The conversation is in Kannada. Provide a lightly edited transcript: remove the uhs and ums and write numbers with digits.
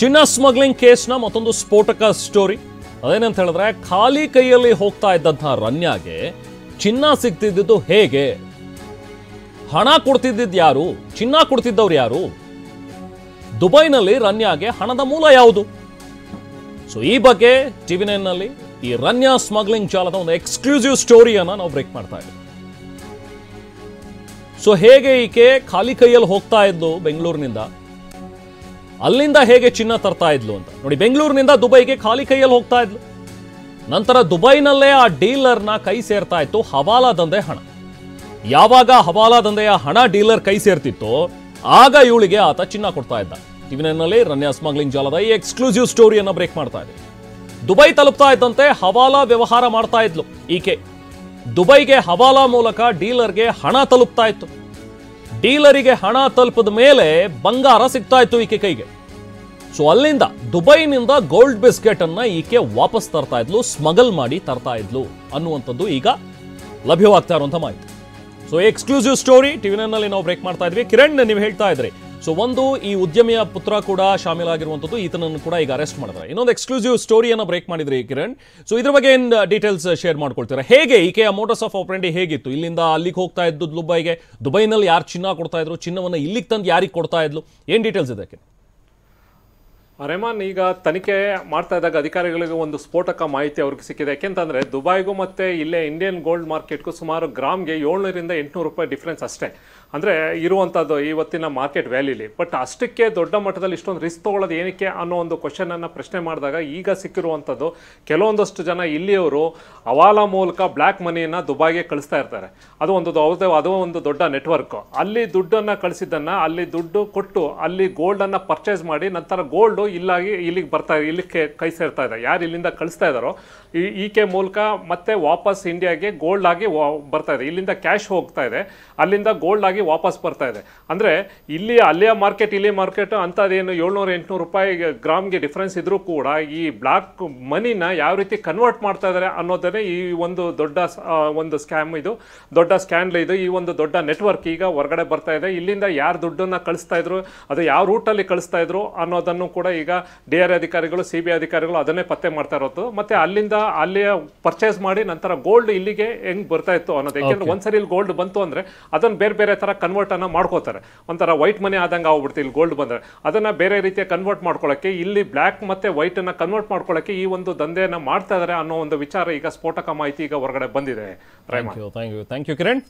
ಚಿನ್ನ ಸ್ಮಗ್ಲಿಂಗ್ ಕೇಸ್ನ ಮತ್ತೊಂದು ಸ್ಫೋಟಕ ಸ್ಟೋರಿ. ಅದೇನಂತ ಹೇಳಿದ್ರೆ, ಖಾಲಿ ಕೈಯಲ್ಲಿ ಹೋಗ್ತಾ ಇದ್ದಂತಹ ರನ್ಯಾಗೆ ಚಿನ್ನ ಸಿಗ್ತಿದ್ದು ಹೇಗೆ? ಹಣ ಕೊಡ್ತಿದ್ದಿದ್ದು ಯಾರು? ಚಿನ್ನ ಕೊಡ್ತಿದ್ದವ್ರು ಯಾರು? ದುಬೈನಲ್ಲಿ ರನ್ಯಾಗೆ ಹಣದ ಮೂಲ ಯಾವುದು? ಸೊ ಈ ಬಗ್ಗೆ TV9 ನಲ್ಲಿ ಈ ರನ್ಯಾ ಸ್ಮಗ್ಲಿಂಗ್ ಜಾಲದ ಒಂದು ಎಕ್ಸ್ಕ್ಲೂಸಿವ್ ಸ್ಟೋರಿಯನ್ನ ನಾವು ಬ್ರೇಕ್ ಮಾಡ್ತಾ ಇದ್ದೀವಿ. ಸೊ ಹೇಗೆ ಈಕೆ ಖಾಲಿ ಕೈಯಲ್ಲಿ ಹೋಗ್ತಾ ಇದ್ಲು ಬೆಂಗಳೂರಿನಿಂದ, ಅಲ್ಲಿಂದ ಹೇಗೆ ಚಿನ್ನ ತರ್ತಾ ಇದ್ಲು ಅಂತ ನೋಡಿ. ಬೆಂಗಳೂರಿನಿಂದ ದುಬೈಗೆ ಖಾಲಿ ಕೈಯಲ್ಲಿ ಹೋಗ್ತಾ ಇದ್ಲು. ನಂತರ ದುಬೈನಲ್ಲೇ ಆ ಡೀಲರ್ನ ಕೈ ಸೇರ್ತಾ ಇತ್ತು ಹವಾಲಾ ದಂಧೆ ಹಣ. ಯಾವಾಗ ಹವಾಲಾ ದಂಧೆಯ ಹಣ ಡೀಲರ್ ಕೈ ಸೇರ್ತಿತ್ತೋ ಆಗ ಇವಳಿಗೆ ಆತ ಚಿನ್ನ ಕೊಡ್ತಾ ಇದ್ದ. TV9 ನಲ್ಲಿ ರನ್ಯಾ ಸ್ಮಗ್ಲಿಂಗ್ ಜಾಲದ ಈ ಎಕ್ಸ್ಕ್ಲೂಸಿವ್ ಸ್ಟೋರಿಯನ್ನ ಬ್ರೇಕ್ ಮಾಡ್ತಾ ಇದೆ. ದುಬೈ ತಲುಪ್ತಾ ಇದ್ದಂತೆ ಹವಾಲಾ ವ್ಯವಹಾರ ಮಾಡ್ತಾ ಇದ್ಲು ಈಕೆ. ದುಬೈಗೆ ಹವಾಲಾ ಮೂಲಕ ಡೀಲರ್ಗೆ ಹಣ ತಲುಪ್ತಾ ಇತ್ತು. ಡೀಲರಿಗೆ ಹಣ ತಲುಪಿದ ಮೇಲೆ ಬಂಗಾರ ಸಿಗ್ತಾ ಇತ್ತು ಈಕೆ ಕೈಗೆ. ಸೊ ಅಲ್ಲಿಂದ ದುಬೈನಿಂದ ಗೋಲ್ಡ್ ಬಿಸ್ಕೆಟ್ ಅನ್ನ ಈಕೆ ವಾಪಸ್ ತರ್ತಾ ಇದ್ಲು, ಸ್ಮಗಲ್ ಮಾಡಿ ತರ್ತಾ ಇದ್ಲು ಅನ್ನುವಂಥದ್ದು ಈಗ ಲಭ್ಯವಾಗ್ತಾ ಇರುವಂತ ಮಾಹಿತಿ. ಸೊ ಎಕ್ಸ್ಕ್ಲೂಸಿವ್ ಸ್ಟೋರಿ TV9 ನಲ್ಲಿ ನಾವು ಬ್ರೇಕ್ ಮಾಡ್ತಾ ಇದ್ವಿ. ಕಿರಣ್, ನೀವು ಹೇಳ್ತಾ ಇದ್ರಿ, ಸೊ ಒಂದು ಈ ಉದ್ಯಮಿಯ ಪುತ್ರ ಕೂಡ ಶಾಮೀಲಾಗಿರುವಂಥದ್ದು, ಈತನನ್ನು ಕೂಡ ಈಗ ಅರೆಸ್ಟ್ ಮಾಡಿದ್ರೆ. ಇನ್ನೊಂದು ಎಕ್ಸ್ಕ್ಲೂಸಿವ್ ಸ್ಟೋರಿಯನ್ನು ಬ್ರೇಕ್ ಮಾಡಿದ್ರಿ ಕಿರಣ್. ಸೊ ಇದ್ರ ಬಗ್ಗೆ ಏನು ಡೀಟೇಲ್ಸ್ ಶೇರ್ ಮಾಡ್ಕೊಳ್ತೀರಾ? ಹೇಗೆ ಈಕೆಯ ಮೋಟಸ್ ಆಫ್ ಆಪರೆಂಡಿ ಹೇಗಿತ್ತು? ಇಲ್ಲಿಂದ ಅಲ್ಲಿಗೆ ಹೋಗ್ತಾ ಇದ್ದು ದುಬೈಗೆ, ದುಬೈನಲ್ಲಿ ಯಾರು ಚಿನ್ನ ಕೊಡ್ತಾ ಇದ್ರು, ಚಿನ್ನವನ್ನು ಇಲ್ಲಿಗೆ ತಂದು ಯಾರಿಗೆ ಕೊಡ್ತಾ ಇದ್ಲು, ಏನು ಡೀಟೇಲ್ಸ್ ಇದಕ್ಕೆ? ರೆಹಮಾನ್, ಈಗ ತನಿಖೆ ಮಾಡ್ತಾ ಇದ್ದಾಗ ಅಧಿಕಾರಿಗಳಿಗೆ ಒಂದು ಸ್ಫೋಟಕ ಮಾಹಿತಿ ಅವ್ರಿಗೆ ಸಿಕ್ಕಿದೆ. ಯಾಕೆಂತಂದ್ರೆ ದುಬೈಗೂ ಮತ್ತೆ ಇಲ್ಲೇ ಇಂಡಿಯನ್ ಗೋಲ್ಡ್ ಮಾರ್ಕೆಟ್ಗೂ ಸುಮಾರು ಗ್ರಾಮ್ಗೆ 700ರಿಂದ 800 ರೂಪಾಯಿ ಡಿಫ್ರೆನ್ಸ್ ಅಷ್ಟೇ ಅಂದರೆ ಇರುವಂಥದ್ದು ಇವತ್ತಿನ ಮಾರ್ಕೆಟ್ ವ್ಯಾಲ್ಯೂಲಿ. ಬಟ್ ಅಷ್ಟಕ್ಕೆ ದೊಡ್ಡ ಮಟ್ಟದಲ್ಲಿ ಇಷ್ಟೊಂದು ರಿಸ್ಕ್ ತೊಗೊಳ್ಳೋದು ಏನಕ್ಕೆ ಅನ್ನೋ ಒಂದು ಕ್ವಶನನ್ನು ಪ್ರಶ್ನೆ ಮಾಡಿದಾಗ ಈಗ ಸಿಕ್ಕಿರುವಂಥದ್ದು, ಕೆಲವೊಂದಷ್ಟು ಜನ ಇಲ್ಲಿಯವರು ಹವಾಲಾ ಮೂಲಕ ಬ್ಲ್ಯಾಕ್ ಮನಿಯನ್ನು ದುಬೈಗೆ ಕಳಿಸ್ತಾ ಇರ್ತಾರೆ. ಅದು ಒಂದು ದೊಡ್ಡ ನೆಟ್ವರ್ಕ್. ಅಲ್ಲಿ ದುಡ್ಡನ್ನು ಕಳಿಸಿದ್ದನ್ನು ಅಲ್ಲಿ ದುಡ್ಡು ಕೊಟ್ಟು ಅಲ್ಲಿ ಗೋಲ್ಡನ್ನು ಪರ್ಚೇಸ್ ಮಾಡಿ ನಂತರ ಗೋಲ್ಡು ಇಲ್ಲಿಗೆ ಬರ್ತಾ ಇಲ್ಲಿಗೆ ಕೈ ಸೇರ್ತಾ ಇದೆ. ಯಾರು ಇಲ್ಲಿಂದ ಕಳಿಸ್ತಾ ಇದ್ದಾರೋ ಈಕೆ ಮೂಲಕ ಮತ್ತೆ ವಾಪಸ್ ಇಂಡಿಯಾಗೆ ಗೋಲ್ಡ್ ಆಗಿ ಬರ್ತಾ ಇದೆ. ಇಲ್ಲಿಂದ ಕ್ಯಾಶ್ ಹೋಗ್ತಾ ಇದೆ, ಅಲ್ಲಿಂದ ಗೋಲ್ಡ್ ಆಗಿ ವಾಪಸ್ ಬರ್ತಾ ಇದೆ. ಅಂದರೆ ಅಲ್ಲಿಯ ಮಾರ್ಕೆಟ್ ಇಲ್ಲಿ ಮಾರ್ಕೆಟ್ ಅಂಥದ್ದೇನು 700-800 ರೂಪಾಯಿ ಗ್ರಾಮ್ಗೆ ಡಿಫ್ರೆನ್ಸ್ ಇದ್ರೂ ಕೂಡ ಈ ಬ್ಲಾಕ್ ಮನಿನ ಯಾವ ರೀತಿ ಕನ್ವರ್ಟ್ ಮಾಡ್ತಾ ಇದ್ದಾರೆ ಅನ್ನೋದನ್ನೇ ಈ ಒಂದು ದೊಡ್ಡ ಒಂದು ಸ್ಕ್ಯಾಮ್, ಇದು ದೊಡ್ಡ ಸ್ಕ್ಯಾಂಡಲ್, ಇದು ಈ ಒಂದು ದೊಡ್ಡ ನೆಟ್ವರ್ಕ್ ಈಗ ಹೊರಗಡೆ ಬರ್ತಾ ಇದೆ. ಇಲ್ಲಿಂದ ಯಾರು ದುಡ್ಡನ್ನು ಕಳಿಸ್ತಾ ಇದ್ರು, ಅದು ಯಾವ ರೂಟಲ್ಲಿ ಕಳಿಸ್ತಾ ಇದ್ರು ಅನ್ನೋದನ್ನು ಕೂಡ ಈಗ DRI ಅಧಿಕಾರಿಗಳು, CBI ಅಧಿಕಾರಿಗಳು ಅದನ್ನೇ ಪತ್ತೆ ಮಾಡ್ತಾ ಇರೋದು. ಮತ್ತೆ ಅಲ್ಲಿಯ ಪರ್ಚೇಸ್ ಮಾಡಿ ನಂತರ ಗೋಲ್ಡ್ ಇಲ್ಲಿಗೆ ಹೆಂಗ್ ಬರ್ತಾ ಇತ್ತು ಅನ್ನೋದು. ಯಾಕೆಂದ್ರೆ ಒಂದ್ಸರಿ ಇಲ್ಲಿ ಗೋಲ್ಡ್ ಬಂತು ಅಂದ್ರೆ ಅದನ್ನ ಬೇರೆ ತರ ಕನ್ವರ್ಟ್ ಅನ್ನ ಮಾಡ್ಕೋತಾರೆ. ಒಂಥರ ವೈಟ್ ಮನಿ ಆದಂಗೆ ಆಗ್ಬಿಡ್ತು ಇಲ್ಲಿ ಗೋಲ್ಡ್ ಬಂದ್ರೆ. ಅದನ್ನ ಬೇರೆ ರೀತಿಯ ಕನ್ವರ್ಟ್ ಮಾಡ್ಕೊಳ್ಳೋಕೆ, ಇಲ್ಲಿ ಬ್ಲ್ಯಾಕ್ ಮತ್ತೆ ವೈಟ್ ಅನ್ನ ಕನ್ವರ್ಟ್ ಮಾಡ್ಕೊಳ್ಳೋಕೆ ಈ ಒಂದು ದಂಧೆಯನ್ನ ಮಾಡ್ತಾ ಇದಾರೆ ಅನ್ನೋ ಒಂದು ವಿಚಾರ ಈಗ ಸ್ಫೋಟಕ ಮಾಹಿತಿ ಈಗ ಹೊರಗಡೆ ಬಂದಿದೆ. Thank you Kiran.